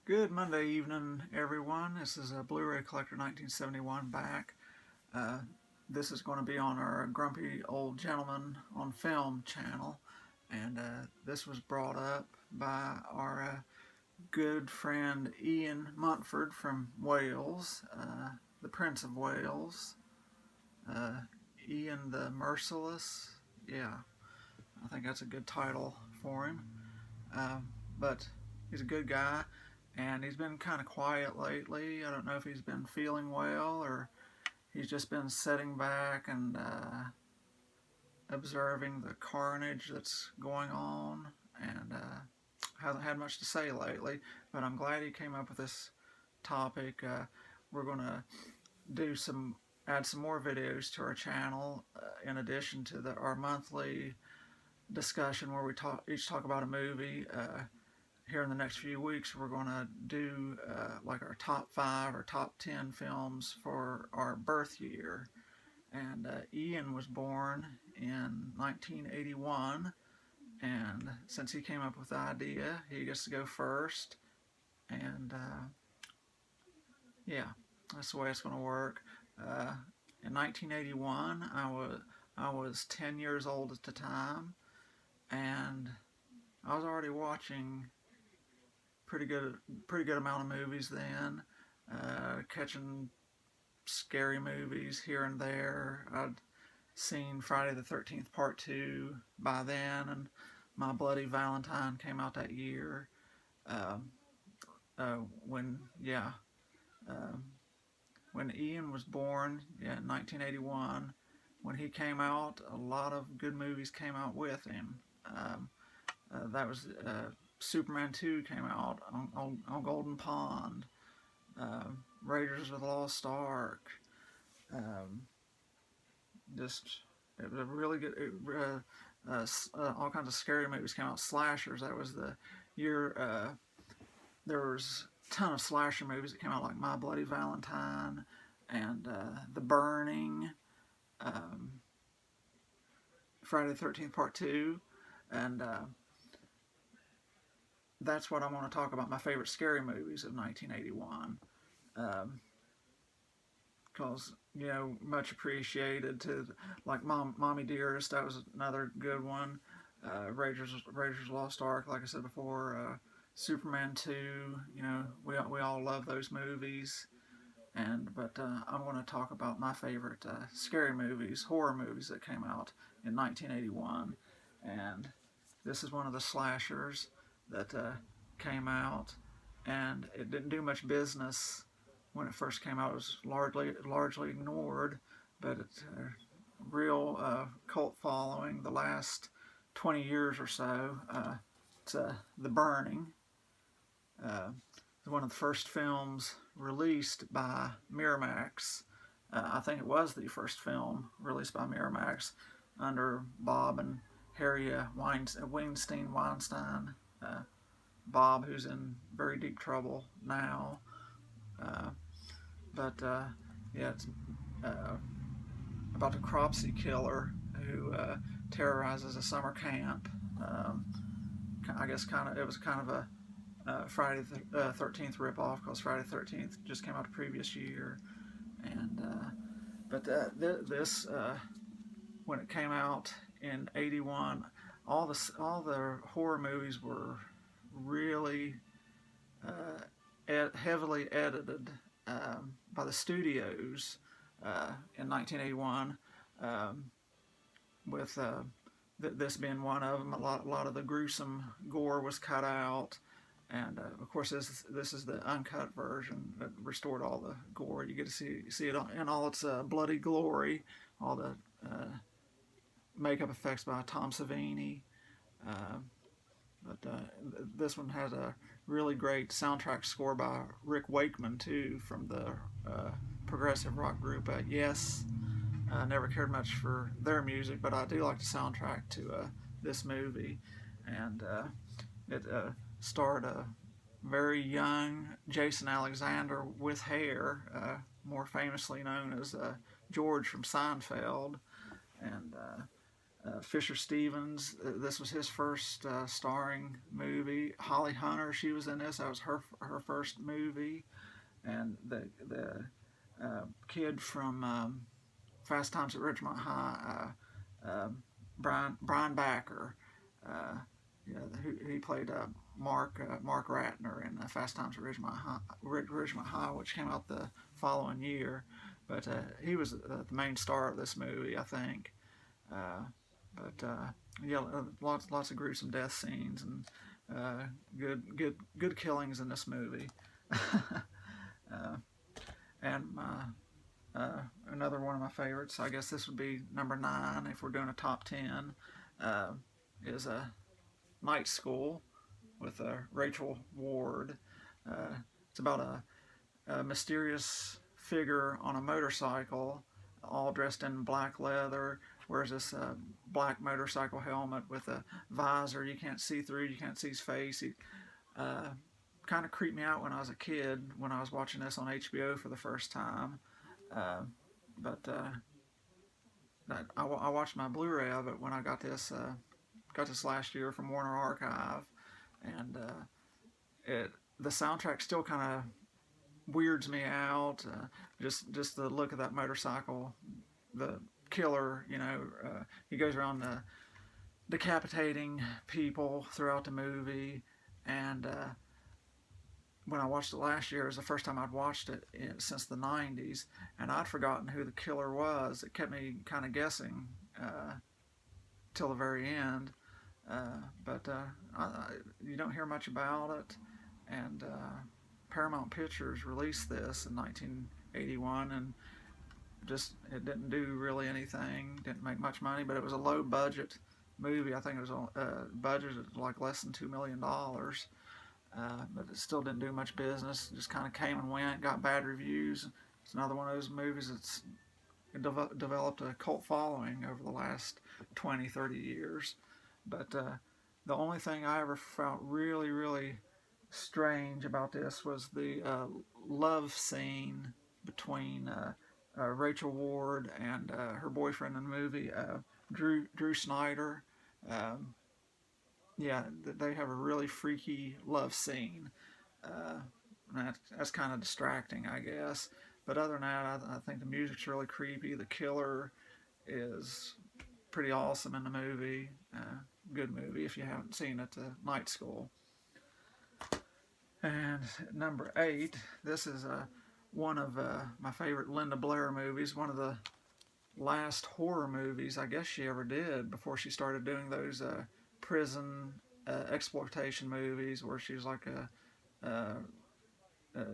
Good Monday evening, everyone. This is a Blu-ray Collector 1971 back. Uh, this is going to be on our Grumpy Old Gentleman on Film channel, and this was brought up by our good friend Ian Montford from Wales, the Prince of Wales, uh, Ian the Merciless. Yeah, I think that's a good title for him. But he's a good guy, and he's been kind of quiet lately. I don't know if he's been feeling well or he's just been sitting back and observing the carnage that's going on, and hasn't had much to say lately. But I'm glad he came up with this topic. We're going to do add some more videos to our channel in addition to our monthly discussion where we each talk about a movie. Here in the next few weeks, we're going to do like our top 5 or top 10 films for our birth year. And Ian was born in 1981, and since he came up with the idea, he gets to go first. And yeah, that's the way it's going to work. In 1981, I was 10 years old at the time, and I was already watching pretty good amount of movies then, catching scary movies here and there. I'd seen Friday the 13th Part 2 by then, and My Bloody Valentine came out that year. Um, when when Ian was born, in 1981, when he came out, a lot of good movies came out with him. That was Superman 2 came out on Golden Pond. Raiders of the Lost Ark. Just it was a really good. All kinds of scary movies came out. Slashers. That was the year. There was a ton of slasher movies that came out, like My Bloody Valentine and The Burning, Friday the 13th Part 2, and that's what I want to talk about, my favorite scary movies of 1981. Because, much appreciated to, like Mommy Dearest, that was another good one. Raiders Lost Ark, like I said before. Superman 2, we all love those movies. But I'm going to talk about my favorite scary movies, horror movies that came out in 1981. And this is one of the slashers that came out, and it didn't do much business when it first came out. It was largely ignored, but it's a real cult following the last 20 years or so. It's The Burning. It's one of the first films released by Miramax. I think it was the first film released by Miramax under Bob and Harry Weinstein. Bob, who's in very deep trouble now. It's about the Cropsey killer who terrorizes a summer camp. I guess it was kind of a Friday the 13th ripoff, because Friday the 13th just came out the previous year. And this when it came out in '81, all the horror movies were really heavily edited by the studios in 1981, with this being one of them. A lot of the gruesome gore was cut out, and of course this is the uncut version that restored all the gore. You get to see it in all its bloody glory, all the makeup effects by Tom Savini. This one has a really great soundtrack score by Rick Wakeman too, from the progressive rock group Yes. I never cared much for their music, but I do like the soundtrack to this movie. And it starred a very young Jason Alexander with hair, more famously known as George from Seinfeld. And Fisher Stevens, this was his first starring movie. Holly Hunter, she was in this. That was her first movie. And the kid from Fast Times at Ridgemont High, Brian Backer, uh, yeah, he played Mark Ratner in Fast Times at Ridgemont High, which came out the following year. But he was the main star of this movie, I think. Uh, but yeah, lots of gruesome death scenes and good killings in this movie. uh, and another one of my favorites, I guess this would be number 9 if we're doing a top 10, uh, is a Night School with Rachel Ward. It's about a mysterious figure on a motorcycle, all dressed in black leather, wears this black motorcycle helmet with a visor you can't see through, you can't see his face. He kind of creeped me out when I was a kid, when I was watching this on HBO for the first time. But I watched my Blu-ray of it when I got this last year from Warner Archive, and the soundtrack still kind of weirds me out. Just the look of that motorcycle, the killer. He goes around decapitating people throughout the movie, and when I watched it last year, it was the first time I'd watched it since the 90s, and I'd forgotten who the killer was. It kept me kind of guessing till the very end, but you don't hear much about it, and Paramount Pictures released this in 1981, and it didn't do really anything, didn't make much money, but it was a low budget movie. I think it was budgeted like less than $2 million. But it still didn't do much business. It just kind of came and went, got bad reviews. It's another one of those movies that's developed a cult following over the last 20, 30 years. But the only thing I ever felt really, really strange about this was the love scene between Rachel Ward and her boyfriend in the movie, Drew Snyder. Yeah, they have a really freaky love scene. That's kind of distracting, I guess. But other than that, I think the music's really creepy. The killer is pretty awesome in the movie. Good movie if you haven't seen it, Night School. And number 8, this is one of my favorite Linda Blair movies, one of the last horror movies I guess she ever did before she started doing those prison exploitation movies where she was like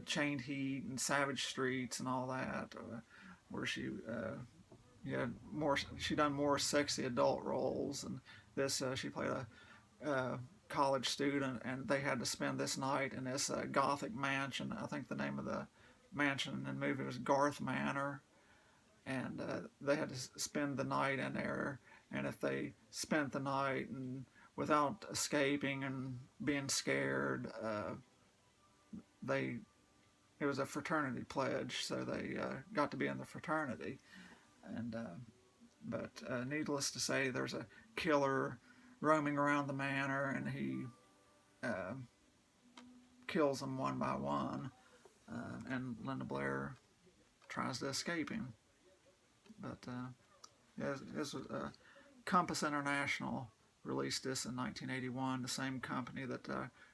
Chained Heat and Savage Streets and all that, where she done more sexy adult roles. And this she played a college student, and they had to spend this night in this gothic mansion. I think the name of the mansion in the movie was Garth Manor, and they had to spend the night in there. And if they spent the night and without escaping and being scared, it was a fraternity pledge, so they got to be in the fraternity. And but needless to say, there's a killer roaming around the manor, and he kills them one by one, and Linda Blair tries to escape him. But this was Compass International released this in 1981, the same company that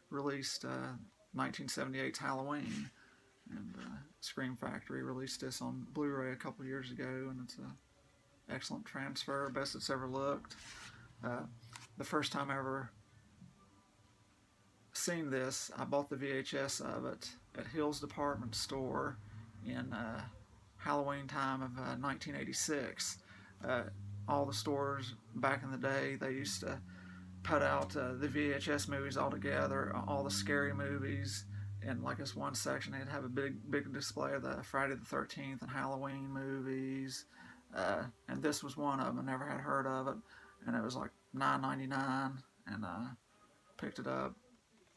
released 1978's Halloween. And Scream Factory released this on Blu-ray a couple years ago, and it's an excellent transfer, best it's ever looked. The first time I ever seen this, I bought the VHS of it at Hill's Department Store in Halloween time of 1986. All the stores back in the day, they used to put out the VHS movies all together, all the scary movies, in like this one section. They'd have a big display of the Friday the 13th and Halloween movies, and this was one of them. I never had heard of it, and it was like $9.99, and I picked it up,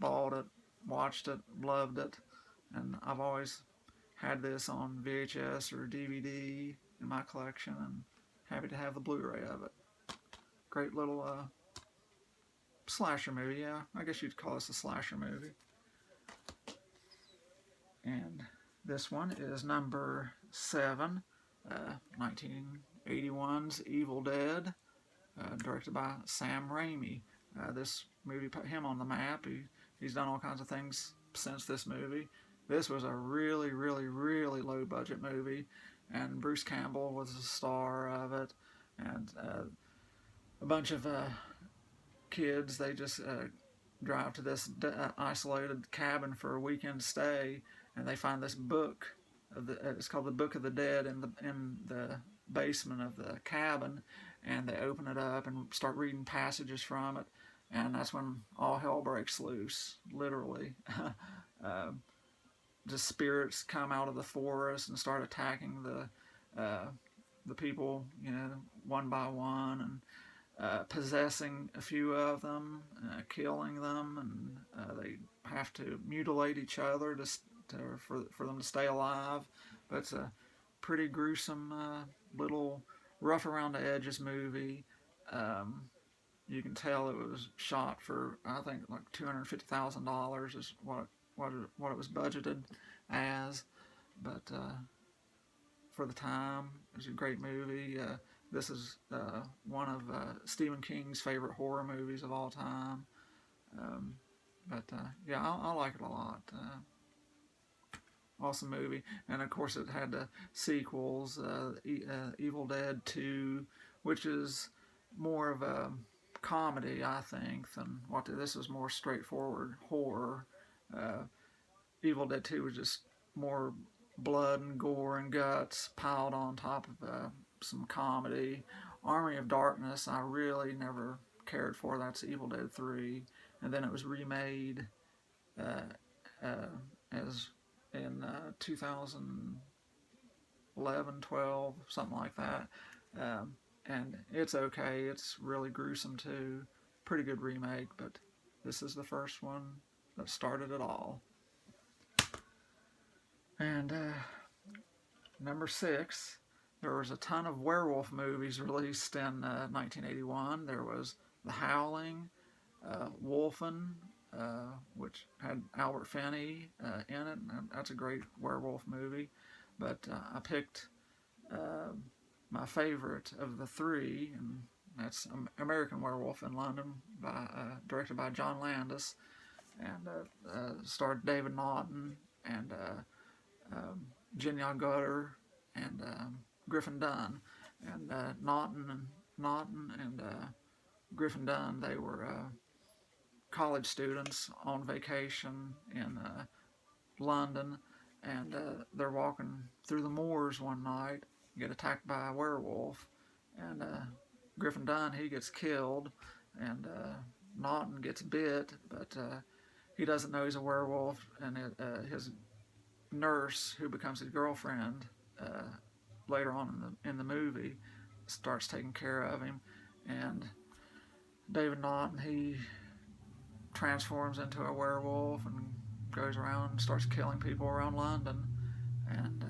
bought it, watched it, loved it, and I've always had this on VHS or DVD in my collection, and happy to have the Blu-ray of it. great little slasher movie. Yeah, I guess you'd call this a slasher movie. And this one is number 7, 1981's Evil Dead, directed by Sam Raimi. This movie put him on the map. He's done all kinds of things since this movie. This was a really, really, really low budget movie, and Bruce Campbell was the star of it, and a bunch of kids, they just drive to this isolated cabin for a weekend stay, and they find this book. It's called the Book of the Dead in the basement of the cabin, and they open it up and start reading passages from it, and that's when all hell breaks loose, literally. The spirits come out of the forest and start attacking the people, one by one, and possessing a few of them, killing them, and they have to mutilate each other for them to stay alive. But it's a pretty gruesome, little rough around the edges movie. You can tell it was shot for, I think, like $250,000 is what it was budgeted as, but for the time, it was a great movie. This is one of Stephen King's favorite horror movies of all time. Yeah, I like it a lot. Awesome movie, and of course it had the sequels, Evil Dead 2, which is more of a comedy, I think, than this was more straightforward horror. Evil Dead 2 was just more blood and gore and guts piled on top of some comedy. Army of Darkness, I really never cared for. That's Evil Dead 3, and then it was remade as in 2011, 12, something like that. And it's okay. It's really gruesome too. Pretty good remake, but this is the first one that started it all. And number 6, there was a ton of werewolf movies released in 1981. There was The Howling, Wolfen, which had Albert Finney in it, and that's a great werewolf movie. But I picked my favorite of the 3, and that's American Werewolf in London, directed by John Landis, and starred David Naughton and Genya Gutter and Griffin Dunne. And Naughton and Griffin Dunne, they were college students on vacation in London, and they're walking through the moors one night, get attacked by a werewolf, and Griffin Dunne, he gets killed, and Naughton gets bit, but he doesn't know he's a werewolf, and his nurse, who becomes his girlfriend later on in the movie, starts taking care of him, and David Naughton, he transforms into a werewolf and goes around and starts killing people around London, and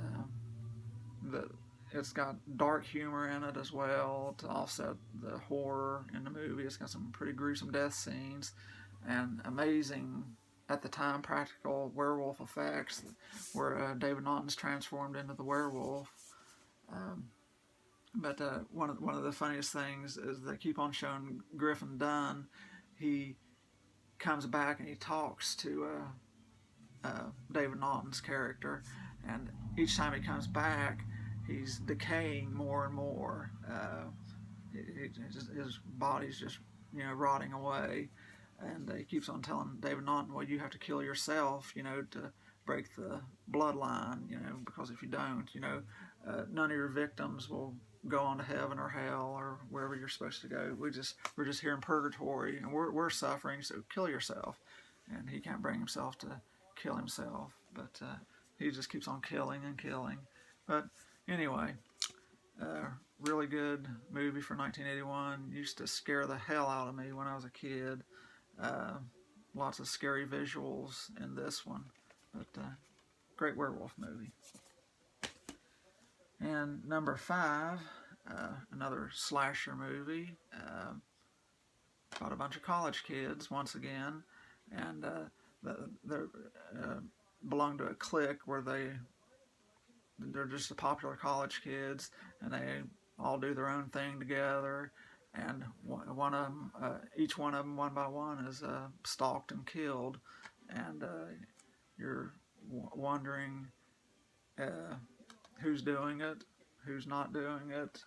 it's got dark humor in it as well to offset the horror in the movie. It's got some pretty gruesome death scenes and amazing, at the time, practical werewolf effects where David Naughton's transformed into the werewolf. But one of the funniest things is they keep on showing Griffin Dunne. He comes back and he talks to David Naughton's character, and each time he comes back, he's decaying more and more. His body's just rotting away, and he keeps on telling David Naughton, well, you have to kill yourself, to break the bloodline, because if you don't, none of your victims will go on to heaven or hell or wherever you're supposed to go. We're just here in purgatory, and we're suffering, so kill yourself. And he can't bring himself to kill himself, but he just keeps on killing and killing. But anyway, really good movie for 1981. Used to scare the hell out of me when I was a kid. Lots of scary visuals in this one, but great werewolf movie. And number 5, another slasher movie, about a bunch of college kids once again, and they belong to a clique where they're just the popular college kids, and they all do their own thing together. And one of them, each one of them, one by one, is stalked and killed, and you're wondering who's doing it, who's not doing it.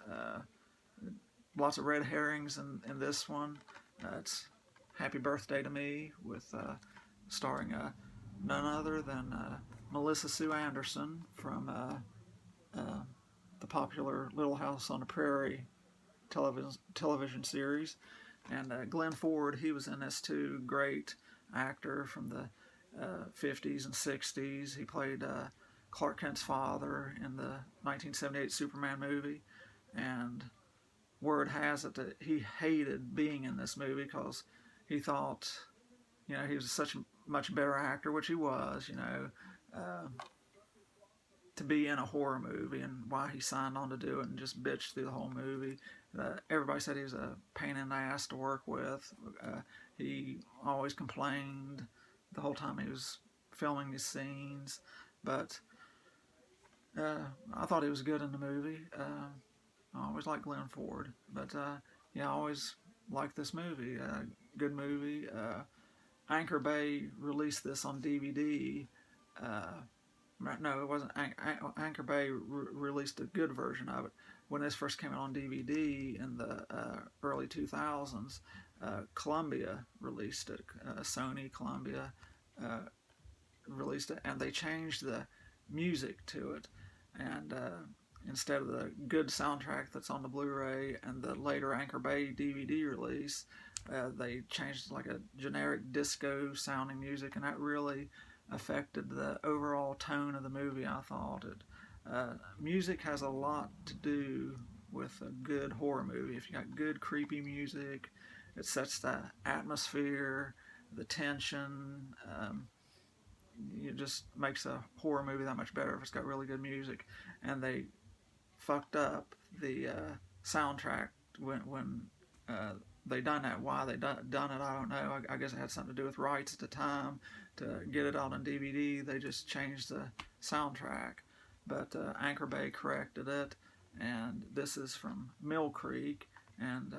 Lots of red herrings in this one. It's Happy Birthday to Me with starring none other than Melissa Sue Anderson from the popular Little House on the Prairie television series, and Glenn Ford. He was in this too. Great actor from the 50s and 60s. He played Clark Kent's father in the 1978 Superman movie, and word has it that he hated being in this movie because he thought, he was such a much better actor, which he was, to be in a horror movie, and why he signed on to do it and just bitched through the whole movie. Everybody said he was a pain in the ass to work with. He always complained the whole time he was filming these scenes, but I thought he was good in the movie. I always liked Glenn Ford, but I always liked this movie. Good movie. Anchor Bay released this on DVD. No, it wasn't. Anchor Bay released a good version of it when this first came out on DVD in the early 2000s. Columbia released it. Sony Columbia released it, and they changed the music to it, and instead of the good soundtrack that's on the Blu-ray and the later Anchor Bay DVD release, they changed like a generic disco sounding music, and that really affected the overall tone of the movie. I thought music has a lot to do with a good horror movie. If you got good creepy music, it sets the atmosphere, the tension. It just makes a horror movie that much better if it's got really good music. And they fucked up the soundtrack when they done that. Why they done it, I don't know. I guess it had something to do with rights at the time to get it out on DVD. They just changed the soundtrack, but Anchor Bay corrected it, and this is from Mill Creek. And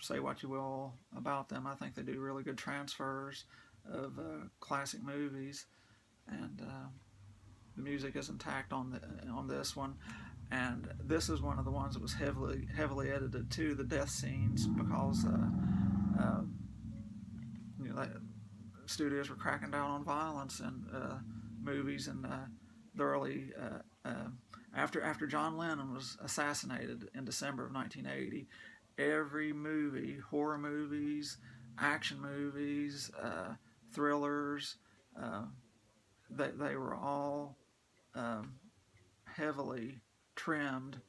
say what you will about them, I think they do really good transfers of classic movies, and the music is intact on this one. And this is one of the ones that was heavily edited too, the death scenes, because studios were cracking down on violence in movies in the early after John Lennon was assassinated in December of 1980. Every movie, horror movies, action movies, thrillers, they were all heavily trimmed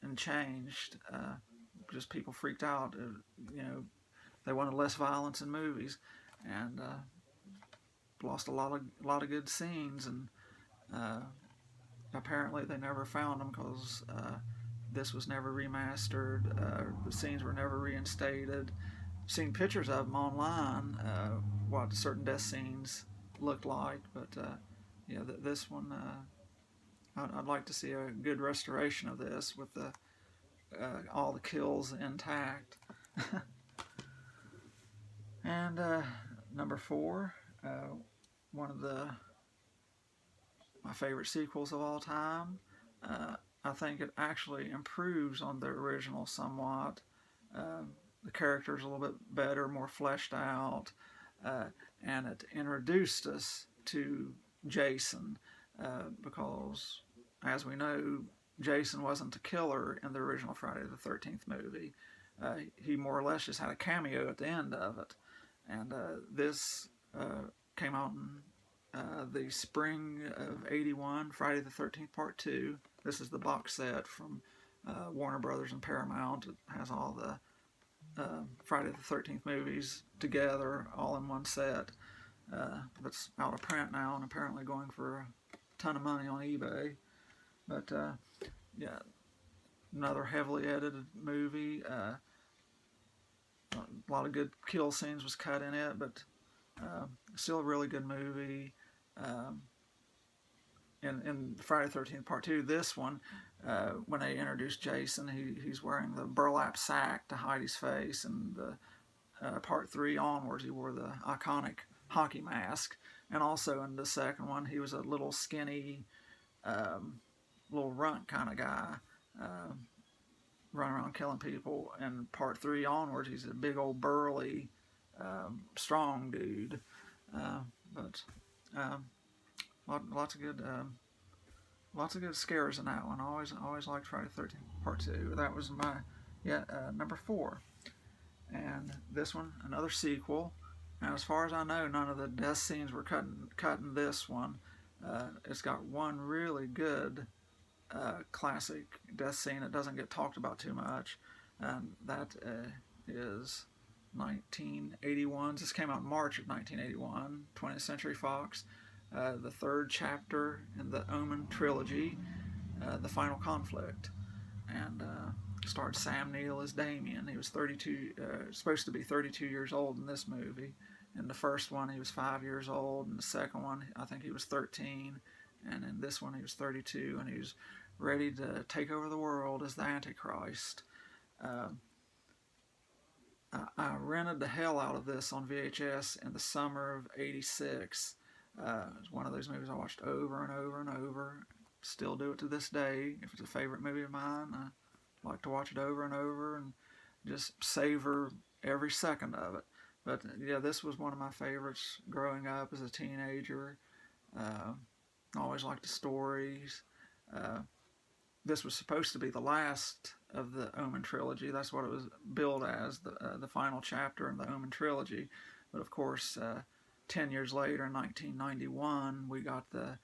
and changed. Just people freaked out. They wanted less violence in movies, and lost a lot of good scenes. And apparently they never found them because this was never remastered. The scenes were never reinstated. I've seen pictures of them online, what certain death scenes looked like, but this one, I'd like to see a good restoration of this with all the kills intact. And number 4, one of my favorite sequels of all time. I think it actually improves on the original somewhat. The character's a little bit better, more fleshed out, and it introduced us to Jason, because, as we know, Jason wasn't the killer in the original Friday the 13th movie. He more or less just had a cameo at the end of it. And this came out in the spring of '81, Friday the 13th Part 2. This is the box set from Warner Brothers and Paramount. It has all the Friday the 13th movies together, all in one set. That's out of print now and apparently going for a ton of money on eBay. But another heavily edited movie. a lot of good kill scenes was cut in it, but still a really good movie. Um, in Friday the 13th Part 2, this one, when they introduced Jason, he's wearing the burlap sack to hide his face, and the Part 3 onwards, he wore the iconic hockey mask. And also in the second one, he was a little skinny, little runt kind of guy, running around killing people. And Part 3 onwards, he's a big old burly, strong dude. But um, lots of good. Lots of good scares in that one. I always liked Friday the 13th Part 2. That was my number 4. And this one, another sequel. And as far as I know, none of the death scenes were cut in this one. It's got one really good classic death scene that doesn't get talked about too much. And that is 1981. This came out in March of 1981, 20th Century Fox. The third chapter in the Omen trilogy, The Final Conflict. And starred Sam Neill as Damien. He was supposed to be 32 years old in this movie. In the first one, he was 5 years old. In the second one, I think he was 13. And in this one, he was 32, and he was ready to take over the world as the Antichrist. I rented the hell out of this on VHS in the summer of '86. It's one of those movies I watched over and over and over. Still do it to this day. If it's a favorite movie of mine, I like to watch it over and over and just savor every second of it. But yeah, this was one of my favorites growing up as a teenager. I always liked the stories. This was supposed to be the last of the Omen trilogy. That's what it was billed as, the final chapter in the Omen trilogy. But of course, 10 years later, in 1991, we got the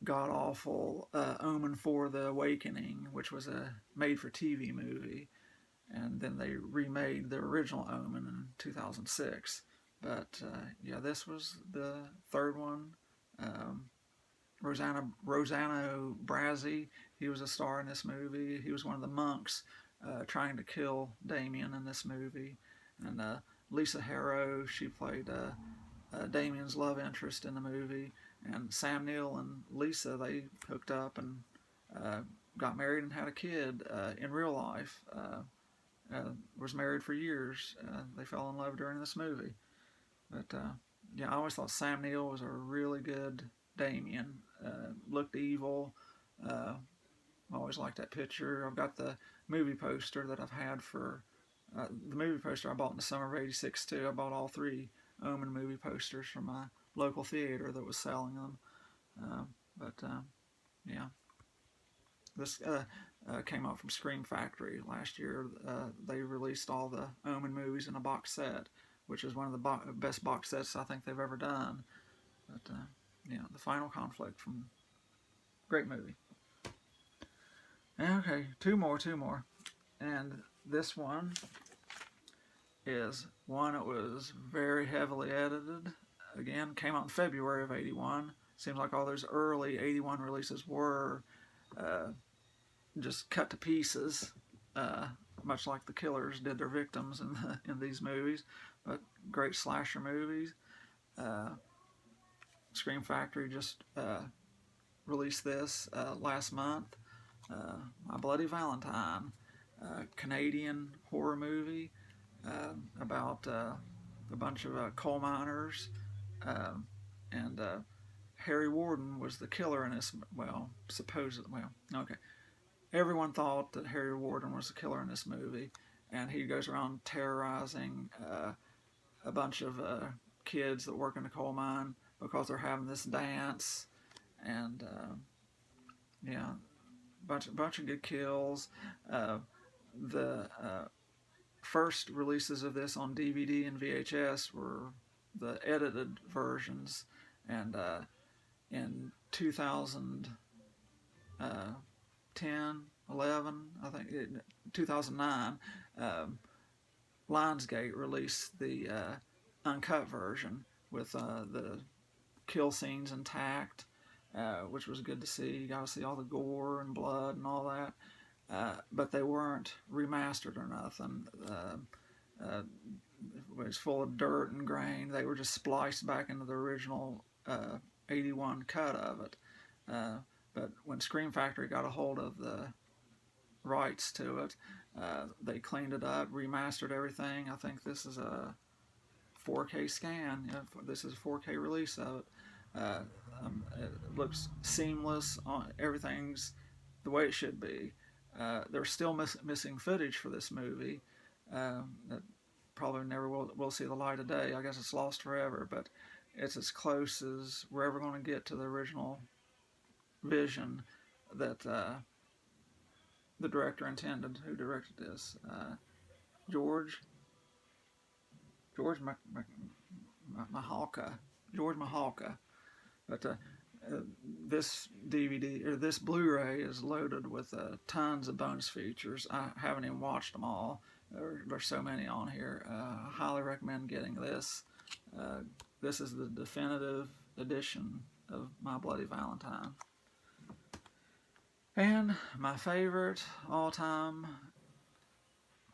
god-awful Omen 4: The Awakening, which was a made-for-TV movie. And then they remade the original Omen in 2006. But yeah, this was the third one. Rossano Brazzi, he was a star in this movie. He was one of the monks trying to kill Damien in this movie. And Lisa Harrow, she played Damien's love interest in the movie. And Sam Neill and Lisa, they hooked up and got married and had a kid in real life. Was married for years. They fell in love during this movie. But yeah, I always thought Sam Neill was a really good Damien. Looked evil. I always liked that picture. I've got the movie poster that I've had for the movie poster I bought in the summer of '86 too. I bought all 3 Omen movie posters from my local theater that was selling them. Yeah, this came out from Scream Factory last year. They released all the Omen movies in a box set, which is one of the best box sets I think they've ever done. But yeah, The Final Conflict, from great movie. Okay, two more. And this one is one that was very heavily edited. Again, came out in February of '81. Seems like all those early '81 releases were just cut to pieces, much like the killers did their victims in these movies. But great slasher movies. Scream Factory just released this last month. My Bloody Valentine, Canadian horror movie about a bunch of coal miners, and Harry Warden was the killer in this. Well, supposedly, okay. Everyone thought that Harry Warden was the killer in this movie, and he goes around terrorizing a bunch of kids that work in the coal mine because they're having this dance, and yeah, bunch of good kills. The first releases of this on DVD and VHS were the edited versions, and in 2010, 11, I think, 2009, Lionsgate released the uncut version with the kill scenes intact, which was good to see. You got to see all the gore and blood and all that. But they weren't remastered or nothing. uh, was full of dirt and grain. They were just spliced back into the original 81 cut of it. But when Scream Factory got a hold of the rights to it, they cleaned it up, remastered everything. I think this is a 4K scan. You know, this is a 4K release of it. It looks seamless. Everything's the way it should be. They're still missing footage for this movie that probably never will see the light of day. I guess it's lost forever, but it's as close as we're ever going to get to the original vision that the director intended, who directed this. George Mihalka. George Mihalka. But this DVD or this Blu-ray is loaded with tons of bonus features. I haven't even watched them all. There's so many on here. I highly recommend getting this. This is the definitive edition of My Bloody Valentine. And my favorite all-time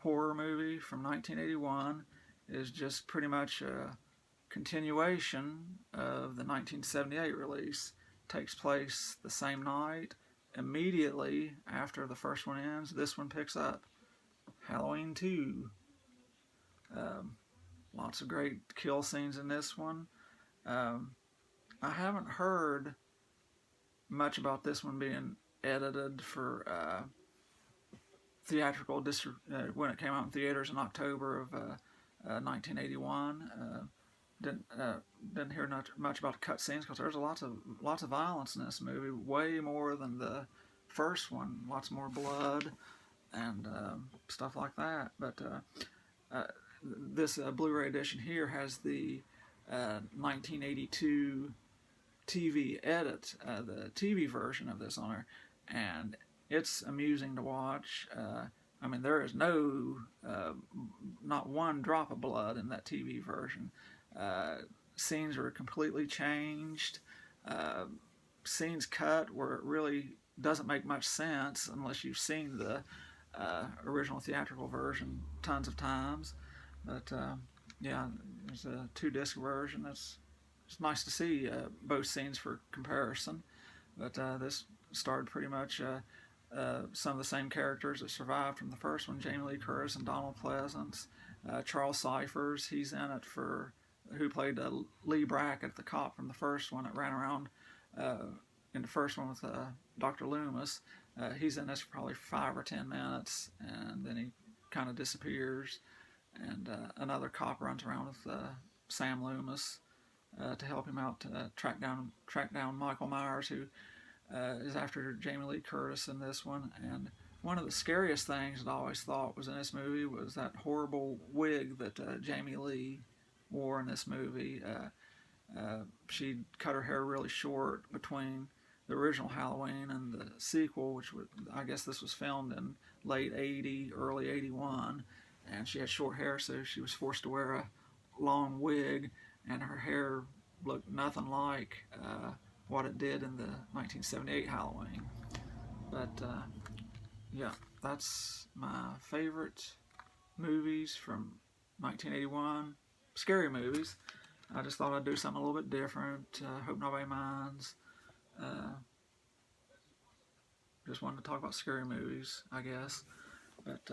horror movie from 1981 is just pretty much a continuation of the 1978 release. Takes place the same night. Immediately after the first one ends, this one picks up. Halloween 2. Lots of great kill scenes in this one. I haven't heard much about this one being edited for theatrical when it came out in theaters in October of 1981. Didn't hear much about the cut scenes because there's lots of violence in this movie, way more than the first one. Lots more blood and stuff like that. But this Blu-ray edition here has the 1982 TV edit, the TV version of this on there, and it's amusing to watch. I mean, there is not one drop of blood in that TV version. Scenes are completely changed. Scenes cut where it really doesn't make much sense unless you've seen the original theatrical version tons of times. But yeah, there's a 2-disc version. It's nice to see both scenes for comparison. But this starred pretty much some of the same characters that survived from the first one: Jamie Lee Curtis and Donald Pleasance. Charles Cyphers, he's in it who played Lee Brackett, the cop from the first one that ran around in the first one with Dr. Loomis. He's in this for probably 5 or 10 minutes, and then he kind of disappears. And another cop runs around with Sam Loomis to help him out to track down Michael Myers, who is after Jamie Lee Curtis in this one. And one of the scariest things that I always thought was in this movie was that horrible wig that Jamie Lee wore in this movie. She cut her hair really short between the original Halloween and the sequel, which I guess this was filmed in late 80, early 81, and she had short hair, so she was forced to wear a long wig, and her hair looked nothing like what it did in the 1978 Halloween. But yeah, that's my favorite movies from 1981. Scary movies. I just thought I'd do something a little bit different. Hope nobody minds. Just wanted to talk about scary movies, I guess. But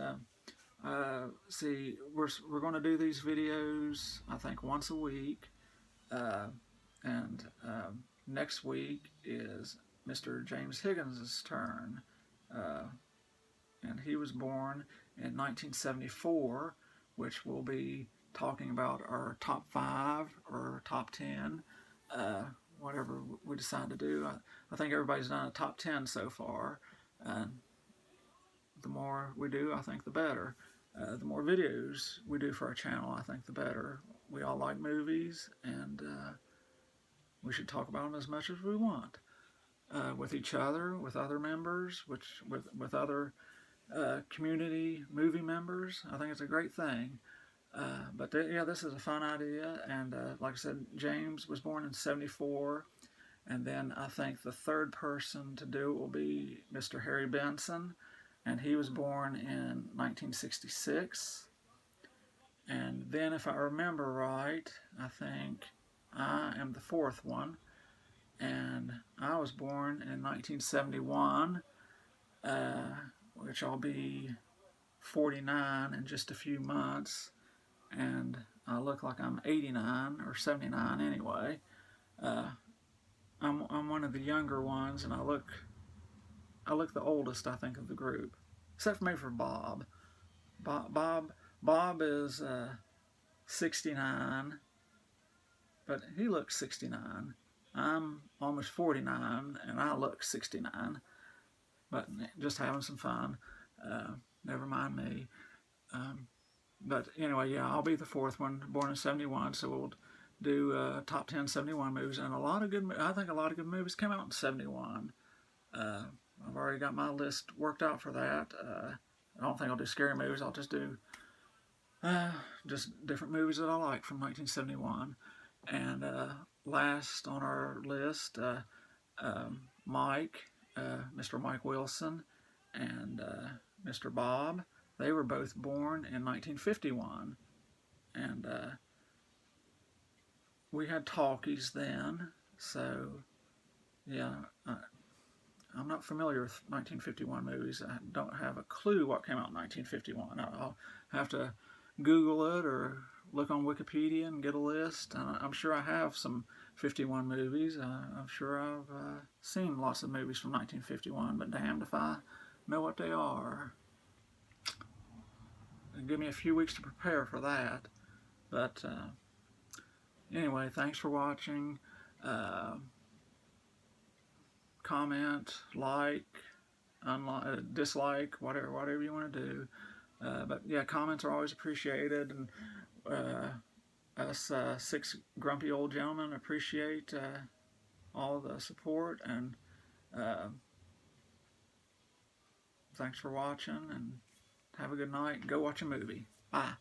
see, we're going to do these videos, I think, once a week. And next week is Mr. James Higgins' turn. And he was born in 1974, which will be talking about our top 5 or top 10, whatever we decide to do. I think everybody's done a top 10 so far, and the more we do, I think the better. The more videos we do for our channel, I think the better. We all like movies, and we should talk about them as much as we want. With each other, with other members, with other community movie members. I think it's a great thing. But yeah, this is a fun idea, and like I said, James was born in 74, and then I think the third person to do it will be Mr. Harry Benson, and he was born in 1966, And then, if I remember right, I think I am the fourth one. And I was born in 1971, uh, which I'll be 49 in just a few months. And I look like I'm 89 or 79 anyway. Uh, I'm one of the younger ones, and I look the oldest, I think, of the group, except for maybe for Bob. Bob is 69, but he looks 69. I'm almost 49, and I look 69. But just having some fun. Never mind me. But anyway, yeah, I'll be the fourth one, born in '71. So we'll do top 10 '71 movies, and a lot of good. I think a lot of good movies came out in '71. I've already got my list worked out for that. I don't think I'll do scary movies. I'll just do just different movies that I like from 1971. And last on our list, Mike, Mr. Mike Wilson, and Mr. Bob. They were both born in 1951, and we had talkies then. So, yeah, I'm not familiar with 1951 movies. I don't have a clue what came out in 1951. I'll have to Google it or look on Wikipedia and get a list. I'm sure I have some 51 movies. I'm sure I've seen lots of movies from 1951, but damned if I know what they are. Give me a few weeks to prepare for that. But anyway, thanks for watching. Comment, like, dislike, whatever you want to do. But yeah, comments are always appreciated, and us six grumpy old gentlemen appreciate all the support. And thanks for watching, and have a good night. Go watch a movie. Bye.